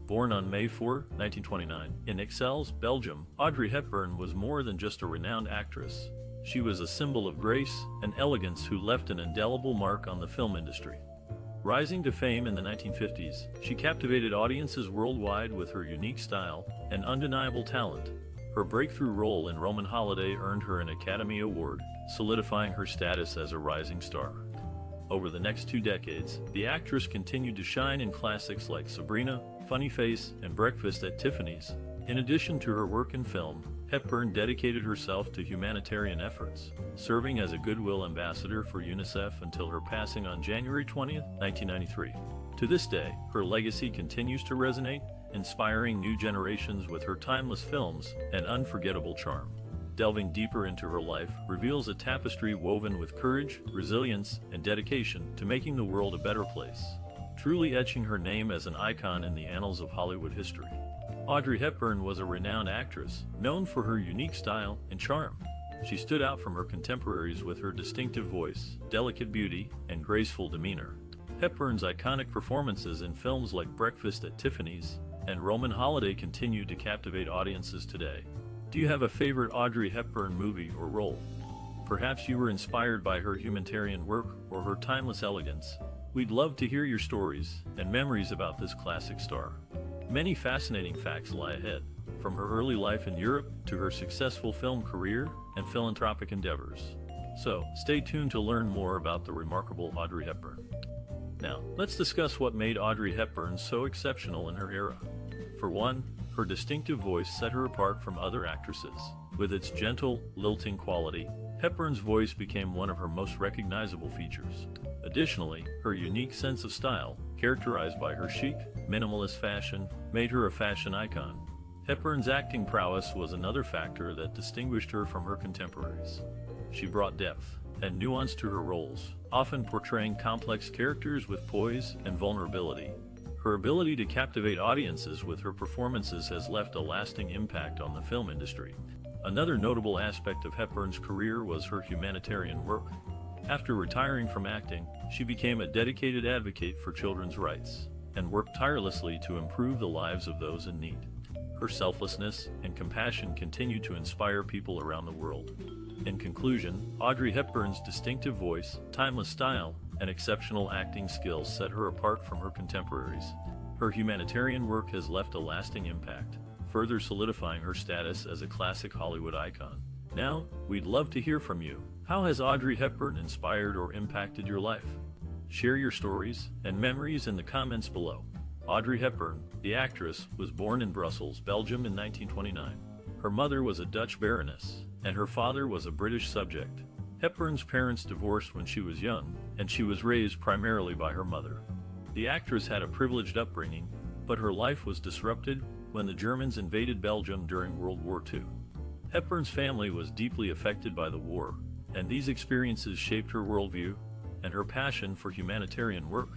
Born on May 4, 1929, in Ixelles, Belgium, Audrey Hepburn was more than just a renowned actress. She was a symbol of grace and elegance who left an indelible mark on the film industry. Rising to fame in the 1950s, she captivated audiences worldwide with her unique style and undeniable talent. Her breakthrough role in Roman Holiday earned her an Academy Award, solidifying her status as a rising star. Over the next 2 decades, the actress continued to shine in classics like Sabrina, Funny Face, and Breakfast at Tiffany's. In addition to her work in film, Hepburn dedicated herself to humanitarian efforts, serving as a goodwill ambassador for UNICEF until her passing on January 20, 1993. To this day, her legacy continues to resonate, inspiring new generations with her timeless films and unforgettable charm. Delving deeper into her life reveals a tapestry woven with courage, resilience, and dedication to making the world a better place, truly etching her name as an icon in the annals of Hollywood history. Audrey Hepburn was a renowned actress, known for her unique style and charm. She stood out from her contemporaries with her distinctive voice, delicate beauty, and graceful demeanor. Hepburn's iconic performances in films like Breakfast at Tiffany's and Roman Holiday continue to captivate audiences today. Do you have a favorite Audrey Hepburn movie or role? Perhaps you were inspired by her humanitarian work or her timeless elegance. We'd love to hear your stories and memories about this classic star. Many fascinating facts lie ahead, from her early life in Europe to her successful film career and philanthropic endeavors. So, stay tuned to learn more about the remarkable Audrey Hepburn. Now, let's discuss what made Audrey Hepburn so exceptional in her era. For one, her distinctive voice set her apart from other actresses. With its gentle, lilting quality, Hepburn's voice became one of her most recognizable features. Additionally, her unique sense of style, characterized by her chic, minimalist fashion, made her a fashion icon. Hepburn's acting prowess was another factor that distinguished her from her contemporaries. She brought depth and nuance to her roles, often portraying complex characters with poise and vulnerability. Her ability to captivate audiences with her performances has left a lasting impact on the film industry. Another notable aspect of Hepburn's career was her humanitarian work. After retiring from acting, she became a dedicated advocate for children's rights and worked tirelessly to improve the lives of those in need. Her selflessness and compassion continue to inspire people around the world. In conclusion, Audrey Hepburn's distinctive voice, timeless style, and exceptional acting skills set her apart from her contemporaries. Her humanitarian work has left a lasting impact, further solidifying her status as a classic Hollywood icon. Now, we'd love to hear from you. How has Audrey Hepburn inspired or impacted your life? Share your stories and memories in the comments below. Audrey Hepburn, the actress, was born in Brussels, Belgium in 1929. Her mother was a Dutch baroness, and her father was a British subject. Hepburn's parents divorced when she was young, and she was raised primarily by her mother. The actress had a privileged upbringing, but her life was disrupted when the Germans invaded Belgium during World War II. Hepburn's family was deeply affected by the war, and these experiences shaped her worldview and her passion for humanitarian work.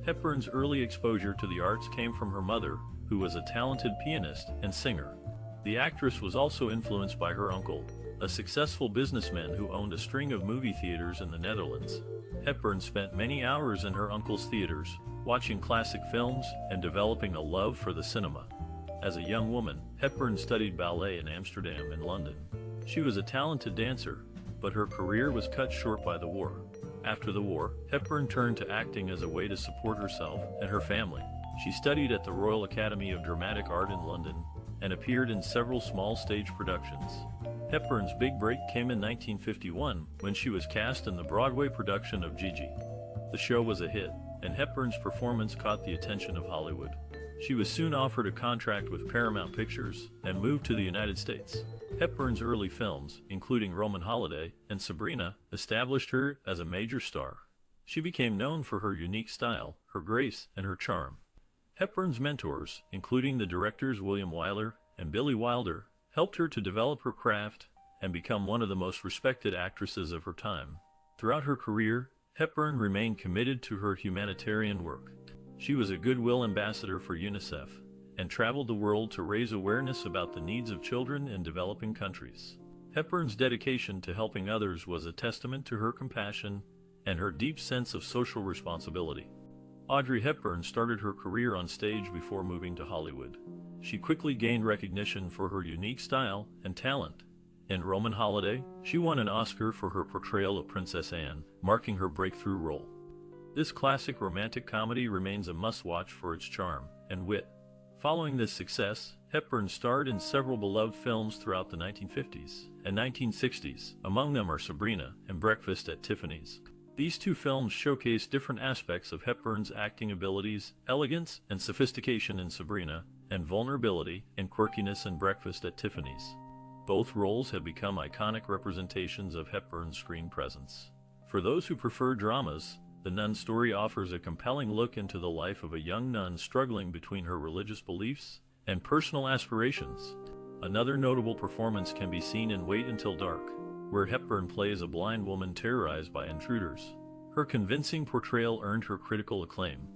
Hepburn's early exposure to the arts came from her mother, who was a talented pianist and singer. The actress was also influenced by her uncle, a successful businessman who owned a string of movie theaters in the Netherlands. Hepburn spent many hours in her uncle's theaters, watching classic films and developing a love for the cinema. As a young woman, Hepburn studied ballet in Amsterdam and London. She was a talented dancer, but her career was cut short by the war. After the war, Hepburn turned to acting as a way to support herself and her family. She studied at the Royal Academy of Dramatic Art in London and appeared in several small stage productions. Hepburn's big break came in 1951 when she was cast in the Broadway production of Gigi. The show was a hit, and Hepburn's performance caught the attention of Hollywood. She was soon offered a contract with Paramount Pictures and moved to the United States. Hepburn's early films, including Roman Holiday and Sabrina, established her as a major star. She became known for her unique style, her grace, and her charm. Hepburn's mentors, including the directors William Wyler and Billy Wilder, helped her to develop her craft and become one of the most respected actresses of her time. Throughout her career, Hepburn remained committed to her humanitarian work. She was a goodwill ambassador for UNICEF and traveled the world to raise awareness about the needs of children in developing countries. Hepburn's dedication to helping others was a testament to her compassion and her deep sense of social responsibility. Audrey Hepburn started her career on stage before moving to Hollywood. She quickly gained recognition for her unique style and talent. In Roman Holiday, she won an Oscar for her portrayal of Princess Anne, marking her breakthrough role. This classic romantic comedy remains a must-watch for its charm and wit. Following this success, Hepburn starred in several beloved films throughout the 1950s and 1960s. Among them are Sabrina and Breakfast at Tiffany's. These two films showcase different aspects of Hepburn's acting abilities: elegance and sophistication in Sabrina, and vulnerability and quirkiness in Breakfast at Tiffany's. Both roles have become iconic representations of Hepburn's screen presence. For those who prefer dramas, The Nun story offers a compelling look into the life of a young nun struggling between her religious beliefs and personal aspirations. Another notable performance can be seen in Wait Until Dark, where Hepburn plays a blind woman terrorized by intruders. Her convincing portrayal earned her critical acclaim.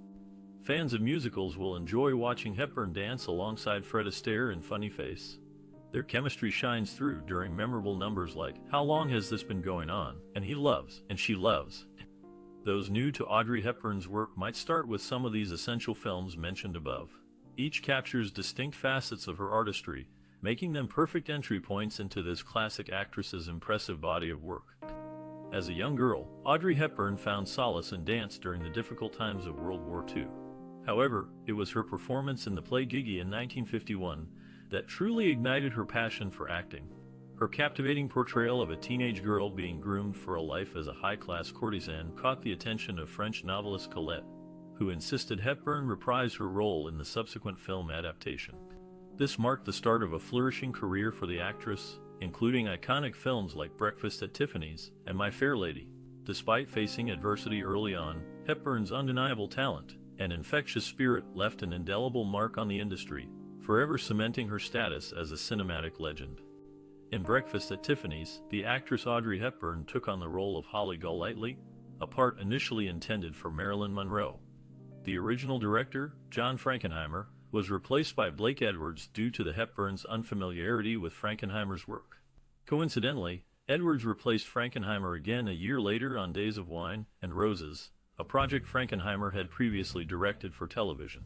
Fans of musicals will enjoy watching Hepburn dance alongside Fred Astaire in Funny Face. Their chemistry shines through during memorable numbers like How Long Has This Been Going On? And He Loves, and She Loves. Those new to Audrey Hepburn's work might start with some of these essential films mentioned above. Each captures distinct facets of her artistry, making them perfect entry points into this classic actress's impressive body of work. As a young girl, Audrey Hepburn found solace in dance during the difficult times of World War II. However, it was her performance in the play Gigi in 1951 that truly ignited her passion for acting. Her captivating portrayal of a teenage girl being groomed for a life as a high-class courtesan caught the attention of French novelist Colette, who insisted Hepburn reprise her role in the subsequent film adaptation. This marked the start of a flourishing career for the actress, including iconic films like Breakfast at Tiffany's and My Fair Lady. Despite facing adversity early on, Hepburn's undeniable talent and infectious spirit left an indelible mark on the industry, forever cementing her status as a cinematic legend. In Breakfast at Tiffany's, the actress Audrey Hepburn took on the role of Holly Golightly, a part initially intended for Marilyn Monroe. The original director, John Frankenheimer, was replaced by Blake Edwards due to the Hepburn's unfamiliarity with Frankenheimer's work. Coincidentally, Edwards replaced Frankenheimer again a year later on Days of Wine and Roses, a project Frankenheimer had previously directed for television.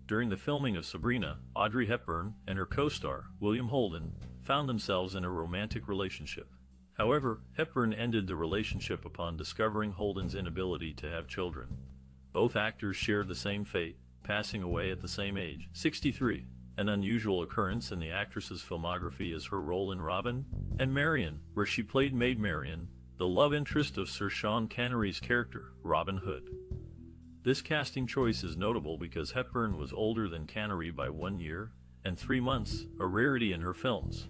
During the filming of Sabrina, Audrey Hepburn and her co-star, William Holden, found themselves in a romantic relationship. However, Hepburn ended the relationship upon discovering Holden's inability to have children. Both actors shared the same fate, passing away at the same age, 63. An unusual occurrence in the actress's filmography is her role in Robin and Marian, where she played Maid Marian, the love interest of Sir Sean Connery's character, Robin Hood. This casting choice is notable because Hepburn was older than Connery by 1 year and 3 months, a rarity in her films.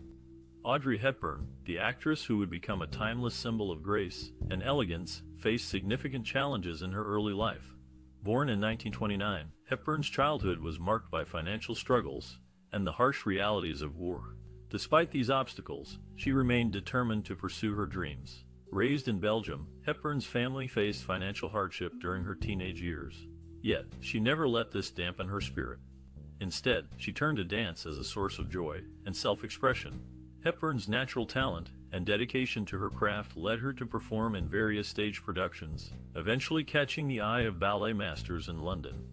Audrey Hepburn, the actress who would become a timeless symbol of grace and elegance, faced significant challenges in her early life. Born in 1929, Hepburn's childhood was marked by financial struggles and the harsh realities of war. Despite these obstacles, she remained determined to pursue her dreams. Raised in Belgium, Hepburn's family faced financial hardship during her teenage years. Yet, she never let this dampen her spirit. Instead, she turned to dance as a source of joy and self-expression. Hepburn's natural talent and dedication to her craft led her to perform in various stage productions, eventually catching the eye of ballet masters in London.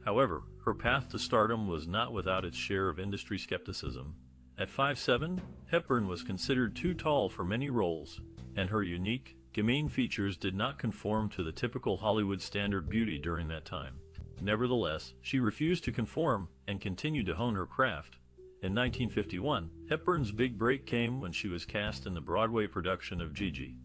However, her path to stardom was not without its share of industry skepticism. At 5'7", Hepburn was considered too tall for many roles, and her unique, gemeine features did not conform to the typical Hollywood standard beauty during that time. Nevertheless, she refused to conform and continued to hone her craft. In 1951, Hepburn's big break came when she was cast in the Broadway production of Gigi.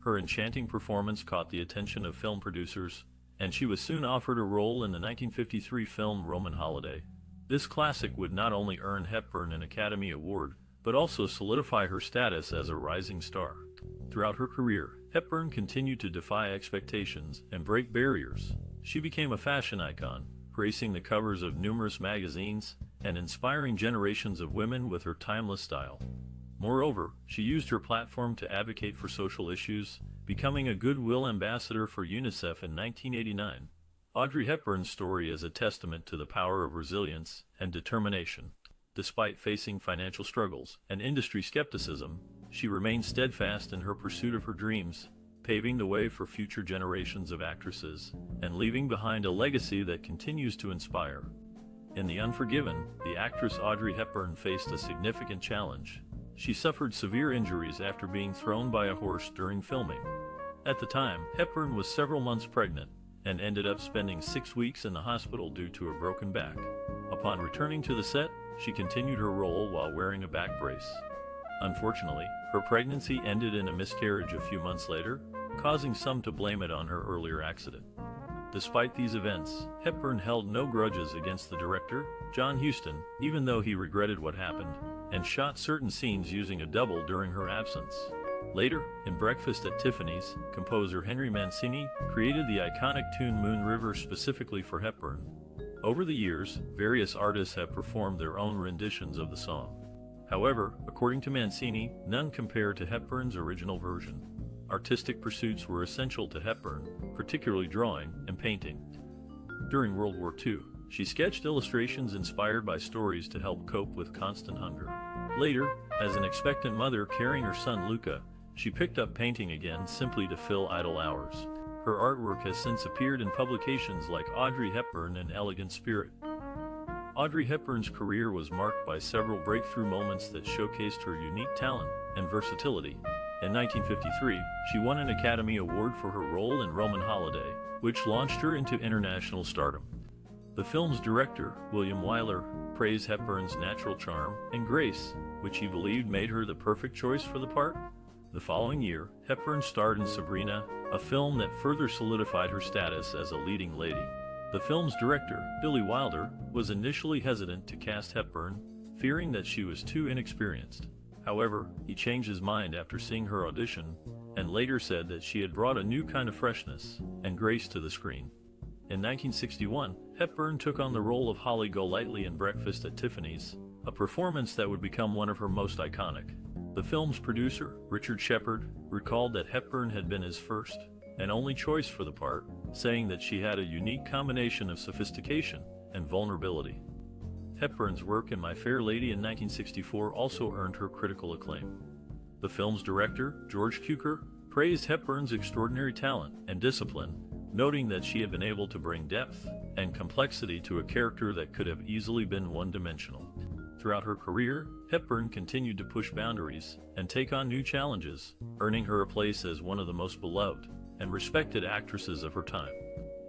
Her enchanting performance caught the attention of film producers, and she was soon offered a role in the 1953 film Roman Holiday. This classic would not only earn Hepburn an Academy Award, but also solidify her status as a rising star. Throughout her career, Hepburn continued to defy expectations and break barriers. She became a fashion icon, gracing the covers of numerous magazines and inspiring generations of women with her timeless style. Moreover, she used her platform to advocate for social issues, becoming a goodwill ambassador for UNICEF in 1989. Audrey Hepburn's story is a testament to the power of resilience and determination. Despite facing financial struggles and industry skepticism, she remained steadfast in her pursuit of her dreams, paving the way for future generations of actresses and leaving behind a legacy that continues to inspire. In The Unforgiven, the actress Audrey Hepburn faced a significant challenge. She suffered severe injuries after being thrown by a horse during filming. At the time, Hepburn was several months pregnant and ended up spending 6 weeks in the hospital due to a broken back. Upon returning to the set, she continued her role while wearing a back brace. Unfortunately, her pregnancy ended in a miscarriage a few months later, causing some to blame it on her earlier accident. Despite these events, Hepburn held no grudges against the director, John Huston, even though he regretted what happened, and shot certain scenes using a double during her absence. Later, in Breakfast at Tiffany's, composer Henry Mancini created the iconic tune Moon River specifically for Hepburn. Over the years, various artists have performed their own renditions of the song. However, according to Mancini, none compare to Hepburn's original version. Artistic pursuits were essential to Hepburn, particularly drawing and painting. During World War II, she sketched illustrations inspired by stories to help cope with constant hunger. Later, as an expectant mother carrying her son Luca, she picked up painting again simply to fill idle hours. Her artwork has since appeared in publications like Audrey Hepburn and Elegant Spirit. Audrey Hepburn's career was marked by several breakthrough moments that showcased her unique talent and versatility. In 1953, she won an Academy Award for her role in Roman Holiday, which launched her into international stardom. The film's director, William Wyler, praised Hepburn's natural charm and grace, which he believed made her the perfect choice for the part. The following year, Hepburn starred in Sabrina, a film that further solidified her status as a leading lady. The film's director, Billy Wilder, was initially hesitant to cast Hepburn, fearing that she was too inexperienced. However, he changed his mind after seeing her audition, and later said that she had brought a new kind of freshness and grace to the screen. In 1961, Hepburn took on the role of Holly Golightly in Breakfast at Tiffany's, a performance that would become one of her most iconic. The film's producer, Richard Shepard, recalled that Hepburn had been his first and only choice for the part, saying that she had a unique combination of sophistication and vulnerability. Hepburn's work in My Fair Lady in 1964 also earned her critical acclaim. The film's director, George Cukor, praised Hepburn's extraordinary talent and discipline, noting that she had been able to bring depth and complexity to a character that could have easily been one-dimensional. Throughout her career, Hepburn continued to push boundaries and take on new challenges, earning her a place as one of the most beloved and respected actresses of her time.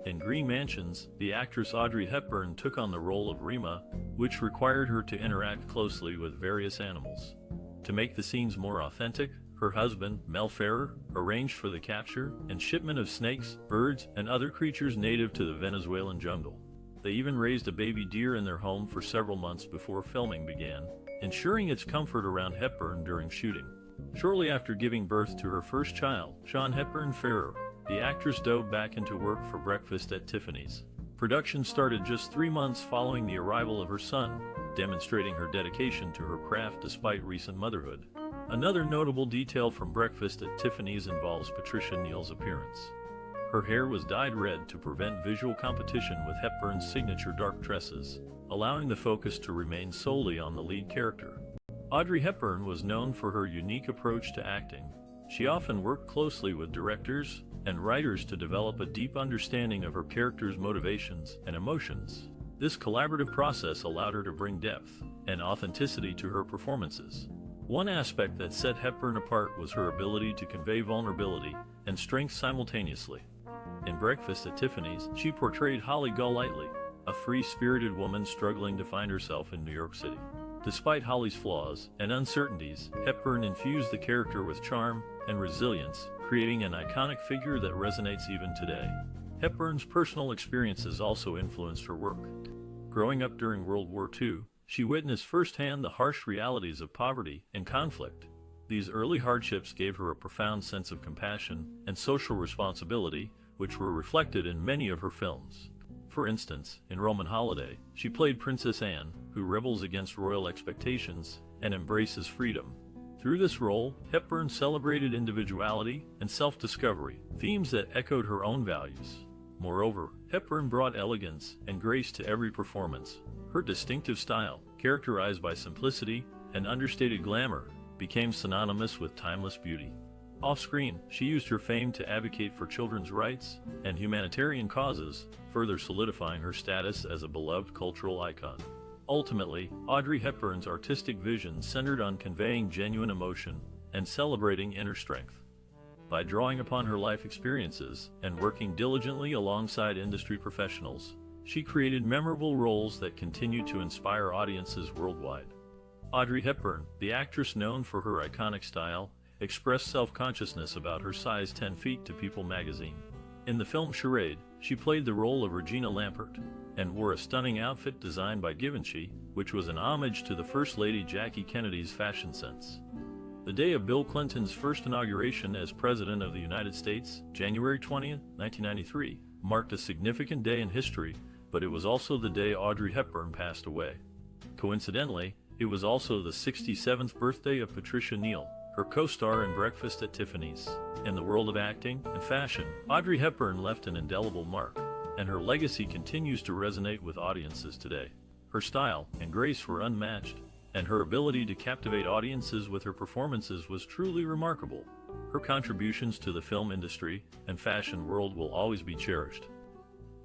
In Green Mansions, the actress Audrey Hepburn took on the role of Rima, which required her to interact closely with various animals. To make the scenes more authentic, her husband, Mel Ferrer, arranged for the capture and shipment of snakes, birds, and other creatures native to the Venezuelan jungle. They even raised a baby deer in their home for several months before filming began, ensuring its comfort around Hepburn during shooting. Shortly after giving birth to her first child, Sean Hepburn Ferrer, the actress dove back into work for Breakfast at Tiffany's. Production started just 3 months following the arrival of her son, demonstrating her dedication to her craft despite recent motherhood. Another notable detail from Breakfast at Tiffany's involves Patricia Neal's appearance. Her hair was dyed red to prevent visual competition with Hepburn's signature dark tresses, allowing the focus to remain solely on the lead character. Audrey Hepburn was known for her unique approach to acting. She often worked closely with directors and writers to develop a deep understanding of her character's motivations and emotions. This collaborative process allowed her to bring depth and authenticity to her performances. One aspect that set Hepburn apart was her ability to convey vulnerability and strength simultaneously. In Breakfast at Tiffany's, she portrayed Holly Golightly, a free-spirited woman struggling to find herself in New York City. Despite Holly's flaws and uncertainties, Hepburn infused the character with charm and resilience, creating an iconic figure that resonates even today. Hepburn's personal experiences also influenced her work. Growing up during World War II, she witnessed firsthand the harsh realities of poverty and conflict. These early hardships gave her a profound sense of compassion and social responsibility, which were reflected in many of her films. For instance, in Roman Holiday, she played Princess Anne, who rebels against royal expectations and embraces freedom. Through this role, Hepburn celebrated individuality and self-discovery, themes that echoed her own values. Moreover, Hepburn brought elegance and grace to every performance. Her distinctive style, characterized by simplicity and understated glamour, became synonymous with timeless beauty. Off-screen, she used her fame to advocate for children's rights and humanitarian causes, further solidifying her status as a beloved cultural icon. Ultimately, Audrey Hepburn's artistic vision centered on conveying genuine emotion and celebrating inner strength. By drawing upon her life experiences and working diligently alongside industry professionals, she created memorable roles that continue to inspire audiences worldwide. Audrey Hepburn, the actress known for her iconic style, expressed self-consciousness about her size 10 feet to People magazine. In the film Charade, she played the role of Regina Lampert and wore a stunning outfit designed by Givenchy, which was an homage to the First Lady Jackie Kennedy's fashion sense. The day of Bill Clinton's first inauguration as President of the United States, January 20, 1993, marked a significant day in history, but it was also the day Audrey Hepburn passed away. Coincidentally, it was also the 67th birthday of Patricia Neal, her co-star in Breakfast at Tiffany's. In the world of acting and fashion, Audrey Hepburn left an indelible mark, and her legacy continues to resonate with audiences today. Her style and grace were unmatched, and her ability to captivate audiences with her performances was truly remarkable. Her contributions to the film industry and fashion world will always be cherished.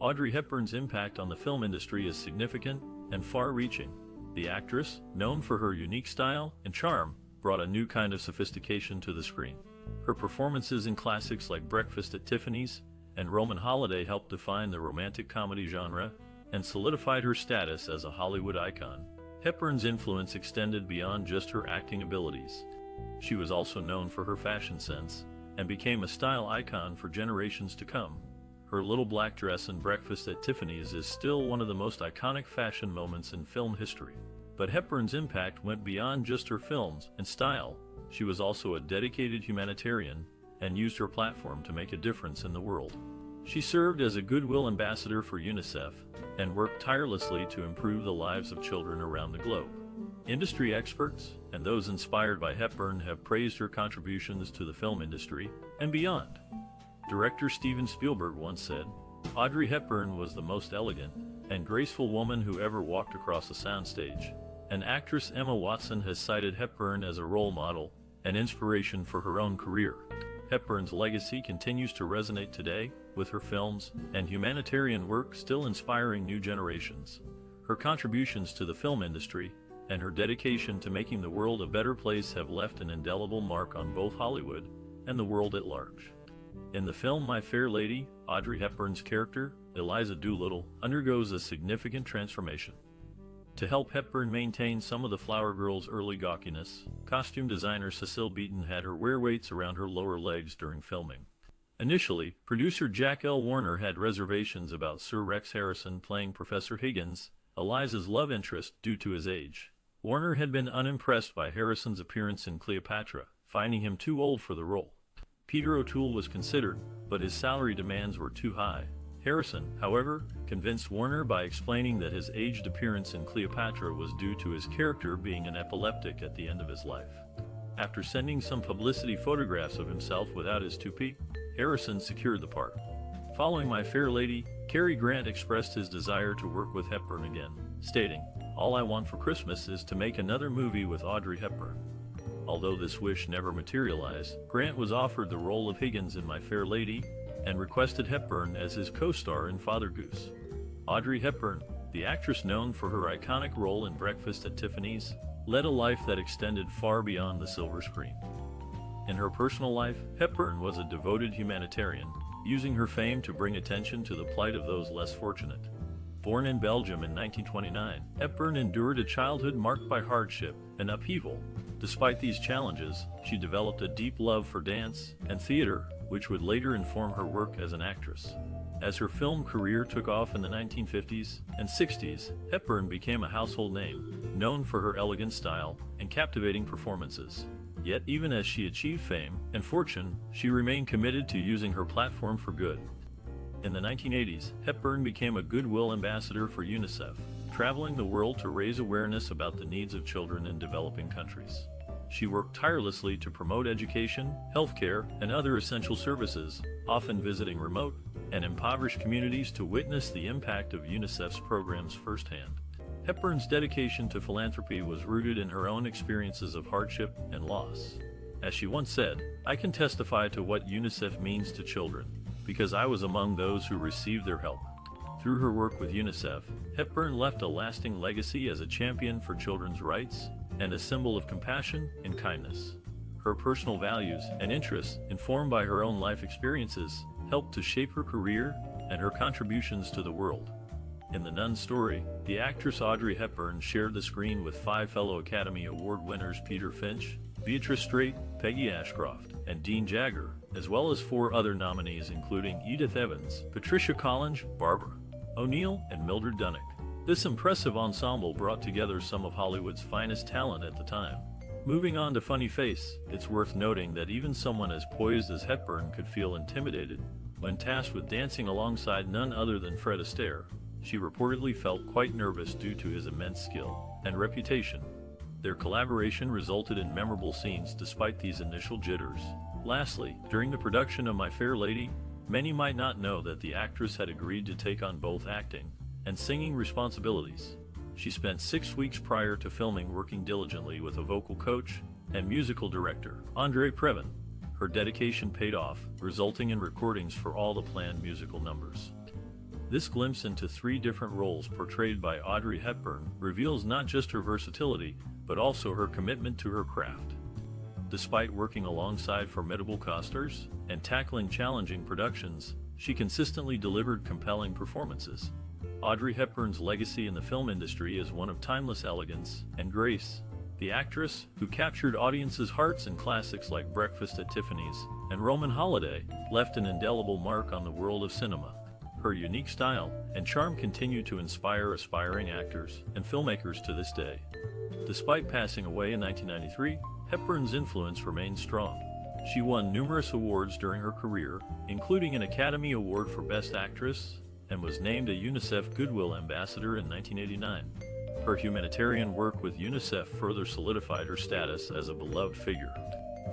Audrey Hepburn's impact on the film industry is significant and far-reaching. The actress, known for her unique style and charm, brought a new kind of sophistication to the screen. Her performances in classics like Breakfast at Tiffany's and Roman Holiday helped define the romantic comedy genre and solidified her status as a Hollywood icon. Hepburn's influence extended beyond just her acting abilities. She was also known for her fashion sense and became a style icon for generations to come. Her little black dress in Breakfast at Tiffany's is still one of the most iconic fashion moments in film history. But Hepburn's impact went beyond just her films and style. She was also a dedicated humanitarian and used her platform to make a difference in the world. She served as a goodwill ambassador for UNICEF and worked tirelessly to improve the lives of children around the globe. Industry experts and those inspired by Hepburn have praised her contributions to the film industry and beyond. Director Steven Spielberg once said, "Audrey Hepburn was the most elegant and graceful woman who ever walked across a soundstage." And actress Emma Watson has cited Hepburn as a role model and inspiration for her own career. Hepburn's legacy continues to resonate today, with her films and humanitarian work still inspiring new generations. Her contributions to the film industry and her dedication to making the world a better place have left an indelible mark on both Hollywood and the world at large. In the film My Fair Lady, Audrey Hepburn's character, Eliza Doolittle, undergoes a significant transformation. To help Hepburn maintain some of the Flower Girl's early gawkiness, costume designer Cecile Beaton had her wear weights around her lower legs during filming. Initially, producer Jack L. Warner had reservations about Sir Rex Harrison playing Professor Higgins, Eliza's love interest, due to his age. Warner had been unimpressed by Harrison's appearance in Cleopatra, finding him too old for the role. Peter O'Toole was considered, but his salary demands were too high. Harrison, however, convinced Warner by explaining that his aged appearance in Cleopatra was due to his character being an epileptic at the end of his life. After sending some publicity photographs of himself without his toupee, Harrison secured the part. Following My Fair Lady, Cary Grant expressed his desire to work with Hepburn again, stating, "All I want for Christmas is to make another movie with Audrey Hepburn." Although this wish never materialized, Grant was offered the role of Higgins in My Fair Lady and requested Hepburn as his co-star in Father Goose. Audrey Hepburn, the actress known for her iconic role in Breakfast at Tiffany's, led a life that extended far beyond the silver screen. In her personal life, Hepburn was a devoted humanitarian, using her fame to bring attention to the plight of those less fortunate. Born in Belgium in 1929, Hepburn endured a childhood marked by hardship and upheaval. Despite these challenges, she developed a deep love for dance and theater, which would later inform her work as an actress. As her film career took off in the 1950s and 60s, Hepburn became a household name, known for her elegant style and captivating performances. Yet even as she achieved fame and fortune, she remained committed to using her platform for good. In the 1980s, Hepburn became a goodwill ambassador for UNICEF, traveling the world to raise awareness about the needs of children in developing countries. She worked tirelessly to promote education, healthcare, and other essential services, often visiting remote and impoverished communities to witness the impact of UNICEF's programs firsthand. Hepburn's dedication to philanthropy was rooted in her own experiences of hardship and loss. As she once said, "I can testify to what UNICEF means to children, because I was among those who received their help." Through her work with UNICEF, Hepburn left a lasting legacy as a champion for children's rights and a symbol of compassion and kindness. Her personal values and interests, informed by her own life experiences, helped to shape her career and her contributions to the world. In The Nun story, the actress Audrey Hepburn shared the screen with 5 fellow Academy Award winners Peter Finch, Beatrice Straight, Peggy Ashcroft, and Dean Jagger, as well as 4 other nominees including Edith Evans, Patricia Collinge, Barbara O'Neill, and Mildred Dunnick. This impressive ensemble brought together some of Hollywood's finest talent at the time. Moving on to Funny Face, it's worth noting that even someone as poised as Hepburn could feel intimidated when tasked with dancing alongside none other than Fred Astaire. She reportedly felt quite nervous due to his immense skill and reputation. Their collaboration resulted in memorable scenes despite these initial jitters. Lastly, during the production of My Fair Lady, many might not know that the actress had agreed to take on both acting and singing responsibilities. She spent 6 weeks prior to filming working diligently with a vocal coach and musical director, Andre Previn. Her dedication paid off, resulting in recordings for all the planned musical numbers. This glimpse into 3 different roles portrayed by Audrey Hepburn reveals not just her versatility, but also her commitment to her craft. Despite working alongside formidable casters and tackling challenging productions, she consistently delivered compelling performances. Audrey Hepburn's legacy in the film industry is one of timeless elegance and grace. The actress, who captured audiences' hearts in classics like Breakfast at Tiffany's and Roman Holiday, left an indelible mark on the world of cinema. Her unique style and charm continue to inspire aspiring actors and filmmakers to this day. Despite passing away in 1993, Hepburn's influence remains strong. She won numerous awards during her career, including an Academy Award for Best Actress, and was named a UNICEF Goodwill Ambassador in 1989. Her humanitarian work with UNICEF further solidified her status as a beloved figure.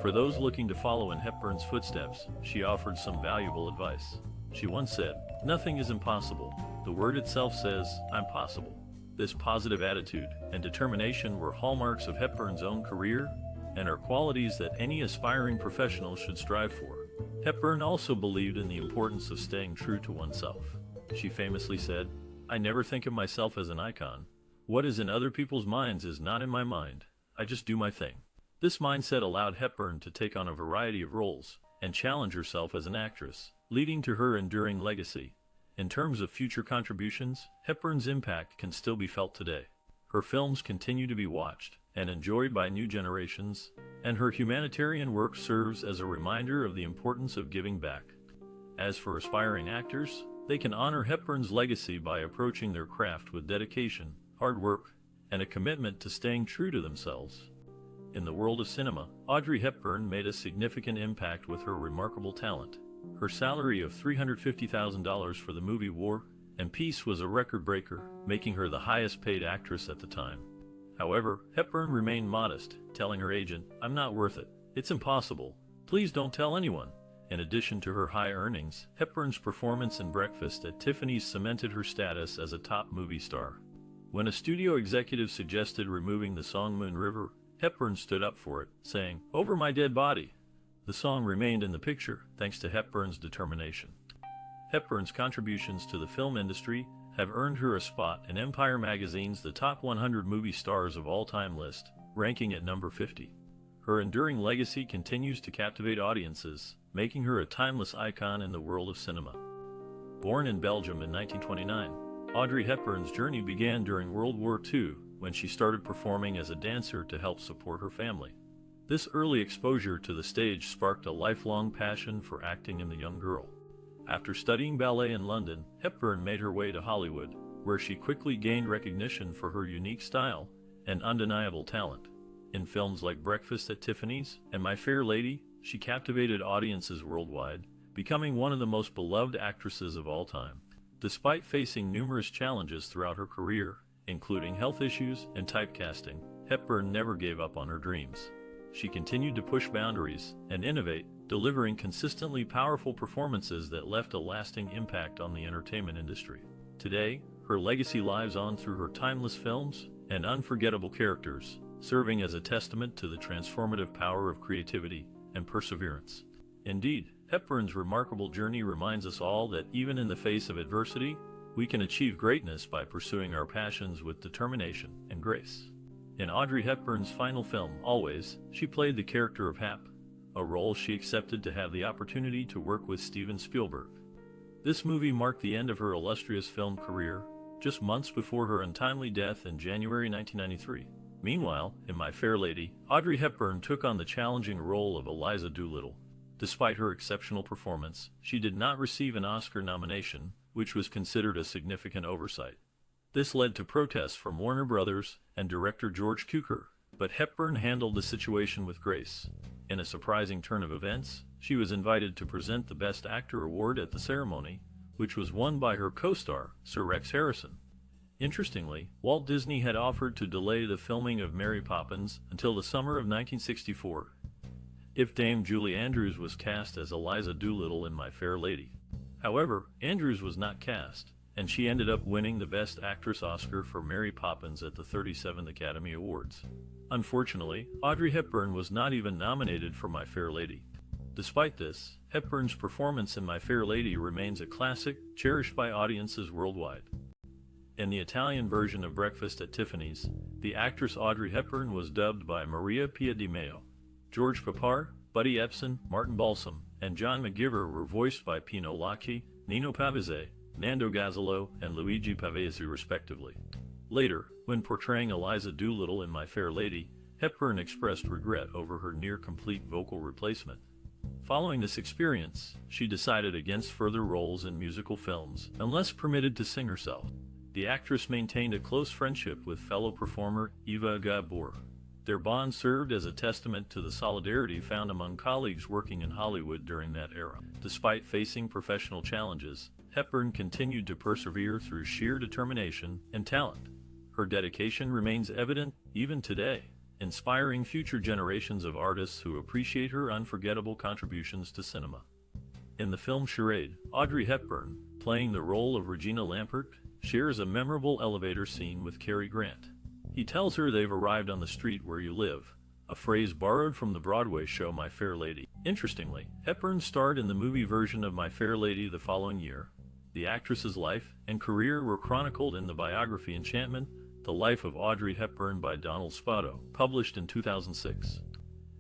For those looking to follow in Hepburn's footsteps, she offered some valuable advice. She once said, "Nothing is impossible. The word itself says, I'm possible." This positive attitude and determination were hallmarks of Hepburn's own career and are qualities that any aspiring professional should strive for. Hepburn also believed in the importance of staying true to oneself. She famously said, "I never think of myself as an icon. What is in other people's minds is not in my mind. I just do my thing." This mindset allowed Hepburn to take on a variety of roles and challenge herself as an actress, leading to her enduring legacy. In terms of future contributions, Hepburn's impact can still be felt today. Her films continue to be watched and enjoyed by new generations, and her humanitarian work serves as a reminder of the importance of giving back. As for aspiring actors, they can honor Hepburn's legacy by approaching their craft with dedication, hard work, and a commitment to staying true to themselves. In the world of cinema, Audrey Hepburn made a significant impact with her remarkable talent. Her salary of $350,000 for the movie War and Peace was a record breaker, making her the highest paid actress at the time. However, Hepburn remained modest, telling her agent, "I'm not worth it. It's impossible. Please don't tell anyone." In addition to her high earnings, Hepburn's performance in Breakfast at Tiffany's cemented her status as a top movie star. When a studio executive suggested removing the song Moon River, Hepburn stood up for it, saying, "Over my dead body." The song remained in the picture thanks to Hepburn's determination. Hepburn's contributions to the film industry have earned her a spot in Empire magazine's The Top 100 Movie Stars of All Time list, ranking at number 50. Her enduring legacy continues to captivate audiences, making her a timeless icon in the world of cinema. Born in Belgium in 1929, Audrey Hepburn's journey began during World War II when she started performing as a dancer to help support her family. This early exposure to the stage sparked a lifelong passion for acting in the young girl. After studying ballet in London, Hepburn made her way to Hollywood, where she quickly gained recognition for her unique style and undeniable talent. In films like Breakfast at Tiffany's and My Fair Lady, she captivated audiences worldwide, becoming one of the most beloved actresses of all time. Despite facing numerous challenges throughout her career, including health issues and typecasting, Hepburn never gave up on her dreams. She continued to push boundaries and innovate, delivering consistently powerful performances that left a lasting impact on the entertainment industry. Today, her legacy lives on through her timeless films and unforgettable characters, serving as a testament to the transformative power of creativity and perseverance. Indeed, Hepburn's remarkable journey reminds us all that even in the face of adversity, we can achieve greatness by pursuing our passions with determination and grace. In Audrey Hepburn's final film, Always, she played the character of Hap, a role she accepted to have the opportunity to work with Steven Spielberg. This movie marked the end of her illustrious film career, just months before her untimely death in January 1993. Meanwhile, in My Fair Lady, Audrey Hepburn took on the challenging role of Eliza Doolittle. Despite her exceptional performance, she did not receive an Oscar nomination, which was considered a significant oversight. This led to protests from Warner Brothers and director George Cukor, but Hepburn handled the situation with grace. In a surprising turn of events, she was invited to present the Best Actor award at the ceremony, which was won by her co-star, Sir Rex Harrison. Interestingly, Walt Disney had offered to delay the filming of Mary Poppins until the summer of 1964, if Dame Julie Andrews was cast as Eliza Doolittle in My Fair Lady. However, Andrews was not cast, and she ended up winning the Best Actress Oscar for Mary Poppins at the 37th Academy Awards. Unfortunately, Audrey Hepburn was not even nominated for My Fair Lady. Despite this, Hepburn's performance in My Fair Lady remains a classic, cherished by audiences worldwide. In the Italian version of Breakfast at Tiffany's, the actress Audrey Hepburn was dubbed by Maria Pia Di Maio. George Papar, Buddy Epson, Martin Balsam, and John McGiver were voiced by Pino Lacchi, Nino Pavese, Nando Gazzolo, and Luigi Pavesi respectively. Later, when portraying Eliza Doolittle in My Fair Lady, Hepburn expressed regret over her near-complete vocal replacement. Following this experience, she decided against further roles in musical films, unless permitted to sing herself. The actress maintained a close friendship with fellow performer Eva Gabor. Their bond served as a testament to the solidarity found among colleagues working in Hollywood during that era. Despite facing professional challenges, Hepburn continued to persevere through sheer determination and talent. Her dedication remains evident even today, inspiring future generations of artists who appreciate her unforgettable contributions to cinema. In the film Charade, Audrey Hepburn, playing the role of Regina Lampert, shares a memorable elevator scene with Cary Grant. He tells her they've arrived on the street where you live, a phrase borrowed from the Broadway show My Fair Lady. Interestingly, Hepburn starred in the movie version of My Fair Lady the following year. The actress's life and career were chronicled in the biography Enchantment, The Life of Audrey Hepburn by Donald Spoto, published in 2006.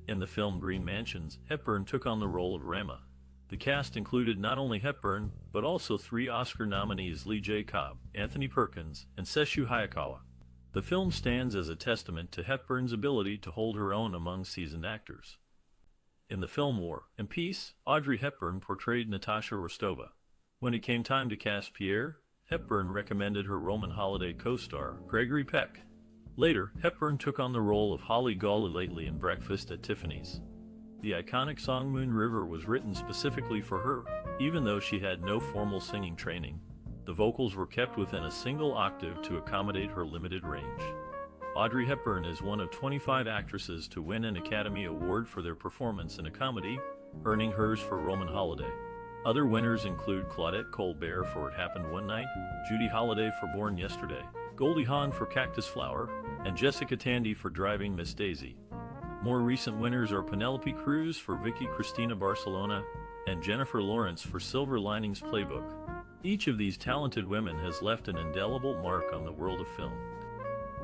In the film Green Mansions, Hepburn took on the role of Rama. The cast included not only Hepburn, but also 3 Oscar nominees Lee J. Cobb, Anthony Perkins, and Sesshu Hayakawa. The film stands as a testament to Hepburn's ability to hold her own among seasoned actors. In the film War and Peace, Audrey Hepburn portrayed Natasha Rostova. When it came time to cast Pierre, Hepburn recommended her Roman Holiday co-star, Gregory Peck. Later, Hepburn took on the role of Holly Golightly in Breakfast at Tiffany's. The iconic song Moon River was written specifically for her, even though she had no formal singing training. The vocals were kept within a single octave to accommodate her limited range. Audrey Hepburn is one of 25 actresses to win an Academy Award for their performance in a comedy, earning hers for Roman Holiday. Other winners include Claudette Colbert for It Happened One Night, Judy Holliday for Born Yesterday, Goldie Hawn for Cactus Flower, and Jessica Tandy for Driving Miss Daisy. More recent winners are Penelope Cruz for Vicky Cristina Barcelona and Jennifer Lawrence for Silver Linings Playbook. Each of these talented women has left an indelible mark on the world of film.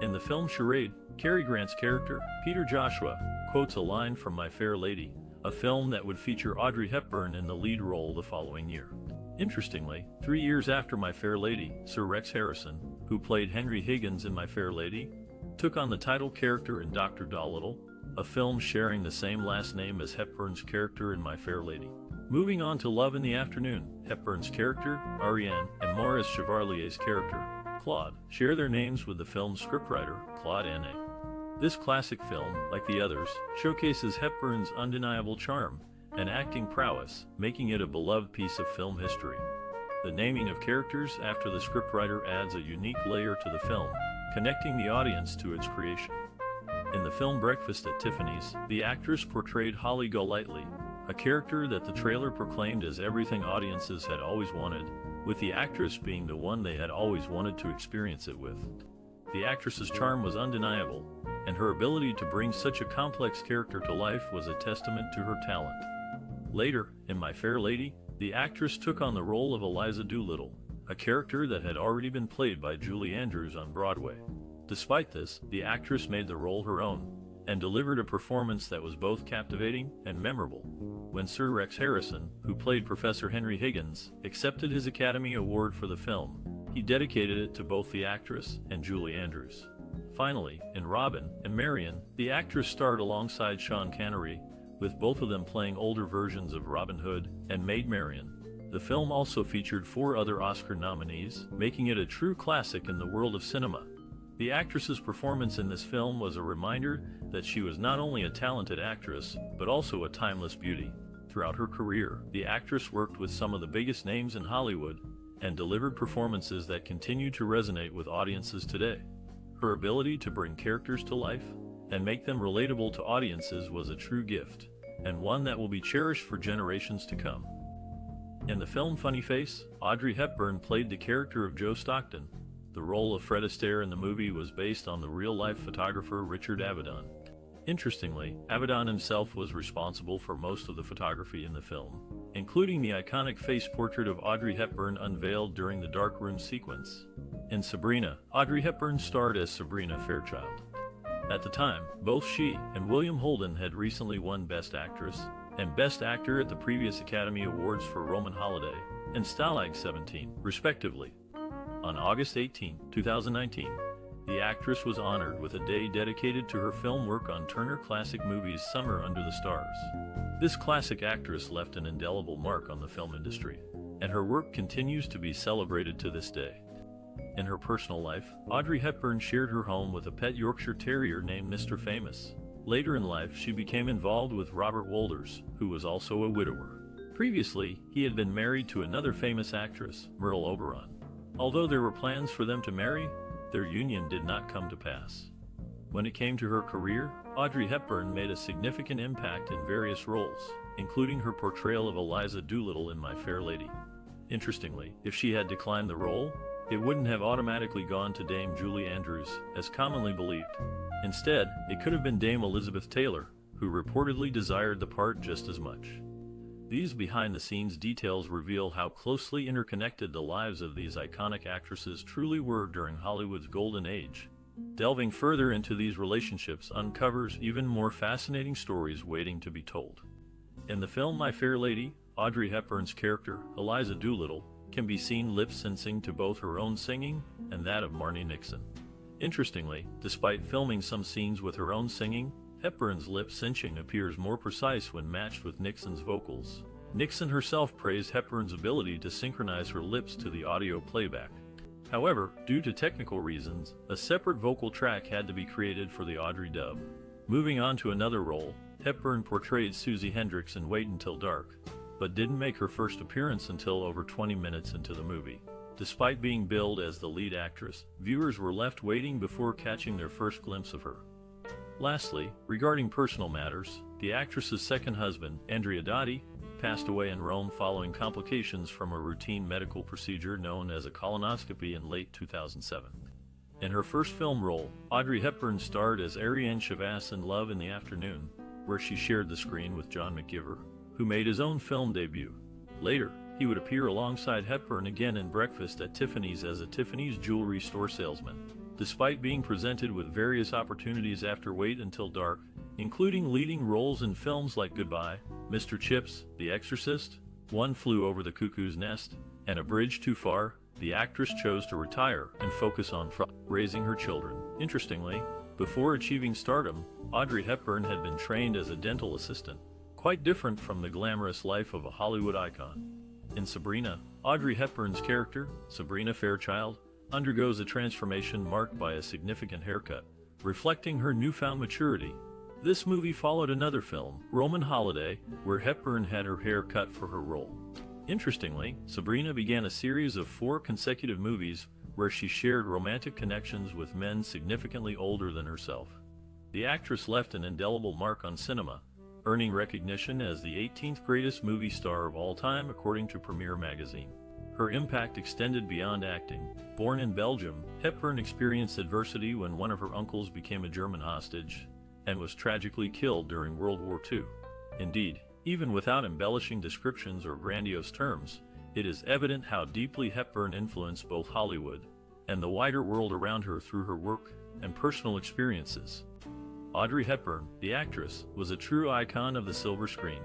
In the film Charade, Cary Grant's character, Peter Joshua, quotes a line from My Fair Lady, a film that would feature Audrey Hepburn in the lead role the following year. Interestingly, 3 years after My Fair Lady, Sir Rex Harrison, who played Henry Higgins in My Fair Lady, took on the title character in Dr. Dolittle, a film sharing the same last name as Hepburn's character in My Fair Lady. Moving on to Love in the Afternoon, Hepburn's character, Marian, and Maurice Chevalier's character, Claude, share their names with the film's scriptwriter, Claude Anne. This classic film, like the others, showcases Hepburn's undeniable charm and acting prowess, making it a beloved piece of film history. The naming of characters after the scriptwriter adds a unique layer to the film, connecting the audience to its creation. In the film Breakfast at Tiffany's, the actress portrayed Holly Golightly, a character that the trailer proclaimed as everything audiences had always wanted, with the actress being the one they had always wanted to experience it with. The actress's charm was undeniable, and her ability to bring such a complex character to life was a testament to her talent. Later, in My Fair Lady, the actress took on the role of Eliza Doolittle, a character that had already been played by Julie Andrews on Broadway. Despite this, the actress made the role her own, and delivered a performance that was both captivating and memorable. When Sir Rex Harrison, who played Professor Henry Higgins, accepted his Academy Award for the film, he dedicated it to both the actress and Julie Andrews. Finally, in Robin and Marian, the actress starred alongside Sean Connery, with both of them playing older versions of Robin Hood and Maid Marian. The film also featured 4 other Oscar nominees, making it a true classic in the world of cinema. The actress's performance in this film was a reminder that she was not only a talented actress, but also a timeless beauty. Throughout her career, the actress worked with some of the biggest names in Hollywood and delivered performances that continue to resonate with audiences today. Her ability to bring characters to life and make them relatable to audiences was a true gift, and one that will be cherished for generations to come. In the film Funny Face, Audrey Hepburn played the character of Joe Stockton. The role of Fred Astaire in the movie was based on the real-life photographer Richard Avedon. Interestingly, Avedon himself was responsible for most of the photography in the film, including the iconic face portrait of Audrey Hepburn unveiled during the dark room sequence. In Sabrina, Audrey Hepburn starred as Sabrina Fairchild. At the time, both she and William Holden had recently won Best Actress and Best Actor at the previous Academy Awards for Roman Holiday and Stalag 17, respectively. On August 18, 2019, the actress was honored with a day dedicated to her film work on Turner Classic Movies' Summer Under the Stars. This classic actress left an indelible mark on the film industry, and her work continues to be celebrated to this day. In her personal life, Audrey Hepburn shared her home with a pet Yorkshire Terrier named Mr. Famous. Later in life, she became involved with Robert Wolders, who was also a widower. Previously, he had been married to another famous actress, Merle Oberon. Although there were plans for them to marry, their union did not come to pass. When it came to her career, Audrey Hepburn made a significant impact in various roles, including her portrayal of Eliza Doolittle in My Fair Lady. Interestingly, if she had declined the role, it wouldn't have automatically gone to Dame Julie Andrews, as commonly believed. Instead, it could have been Dame Elizabeth Taylor, who reportedly desired the part just as much. These behind-the-scenes details reveal how closely interconnected the lives of these iconic actresses truly were during Hollywood's golden age. Delving further into these relationships uncovers even more fascinating stories waiting to be told. In the film My Fair Lady, Audrey Hepburn's character, Eliza Doolittle, can be seen lip-syncing to both her own singing and that of Marni Nixon. Interestingly, despite filming some scenes with her own singing, Hepburn's lip-syncing appears more precise when matched with Nixon's vocals. Nixon herself praised Hepburn's ability to synchronize her lips to the audio playback. However, due to technical reasons, a separate vocal track had to be created for the Audrey dub. Moving on to another role, Hepburn portrayed Susie Hendricks in Wait Until Dark, but didn't make her first appearance until over 20 minutes into the movie. Despite being billed as the lead actress, viewers were left waiting before catching their first glimpse of her. Lastly, regarding personal matters, the actress's second husband, Andrea Dotti, passed away in Rome following complications from a routine medical procedure known as a colonoscopy in late 2007. In her first film role, Audrey Hepburn starred as Ariane Chavas in Love in the Afternoon, where she shared the screen with John McGiver, who made his own film debut. Later, he would appear alongside Hepburn again in Breakfast at Tiffany's as a Tiffany's jewelry store salesman. Despite being presented with various opportunities after Wait Until Dark, including leading roles in films like Goodbye, Mr. Chips, The Exorcist, One Flew Over the Cuckoo's Nest, and A Bridge Too Far, the actress chose to retire and focus on raising her children. Interestingly, before achieving stardom, Audrey Hepburn had been trained as a dental assistant, quite different from the glamorous life of a Hollywood icon. In Sabrina, Audrey Hepburn's character, Sabrina Fairchild, undergoes a transformation marked by a significant haircut, reflecting her newfound maturity. This movie followed another film, Roman Holiday, where Hepburn had her hair cut for her role. Interestingly, Sabrina began a series of 4 consecutive movies where she shared romantic connections with men significantly older than herself. The actress left an indelible mark on cinema, earning recognition as the 18th greatest movie star of all time according to Premiere magazine. Her impact extended beyond acting. Born in Belgium, Hepburn experienced adversity when one of her uncles became a German hostage and was tragically killed during World War II. Indeed, even without embellishing descriptions or grandiose terms, it is evident how deeply Hepburn influenced both Hollywood and the wider world around her through her work and personal experiences. Audrey Hepburn, the actress, was a true icon of the silver screen.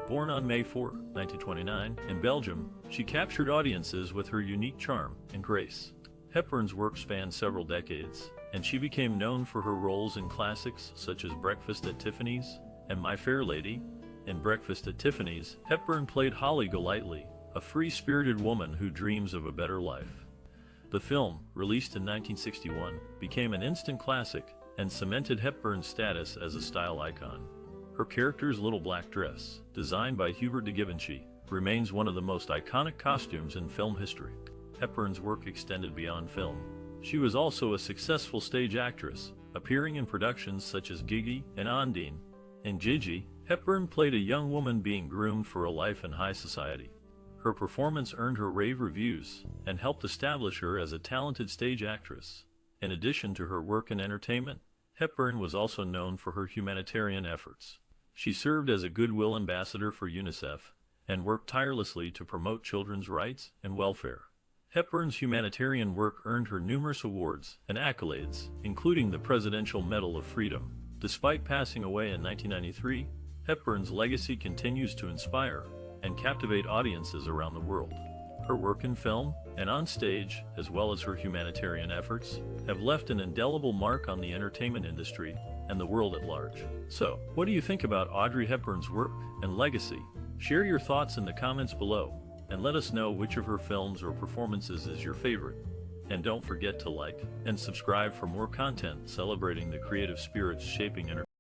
Born on May 4, 1929, in Belgium, she captured audiences with her unique charm and grace. Hepburn's work spanned several decades, and she became known for her roles in classics such as Breakfast at Tiffany's and My Fair Lady. In Breakfast at Tiffany's, Hepburn played Holly Golightly, a free-spirited woman who dreams of a better life. The film, released in 1961, became an instant classic and cemented Hepburn's status as a style icon. Her character's little black dress, designed by Hubert de Givenchy, remains one of the most iconic costumes in film history. Hepburn's work extended beyond film. She was also a successful stage actress, appearing in productions such as Gigi and Ondine. In Gigi, Hepburn played a young woman being groomed for a life in high society. Her performance earned her rave reviews and helped establish her as a talented stage actress. In addition to her work in entertainment, Hepburn was also known for her humanitarian efforts. She served as a goodwill ambassador for UNICEF and worked tirelessly to promote children's rights and welfare. Hepburn's humanitarian work earned her numerous awards and accolades, including the Presidential Medal of Freedom. Despite passing away in 1993, Hepburn's legacy continues to inspire and captivate audiences around the world. Her work in film and on stage, as well as her humanitarian efforts, have left an indelible mark on the entertainment industry and the world at large. So, what do you think about Audrey Hepburn's work and legacy? Share your thoughts in the comments below, and let us know which of her films or performances is your favorite. And don't forget to like and subscribe for more content celebrating the creative spirits shaping entertainment.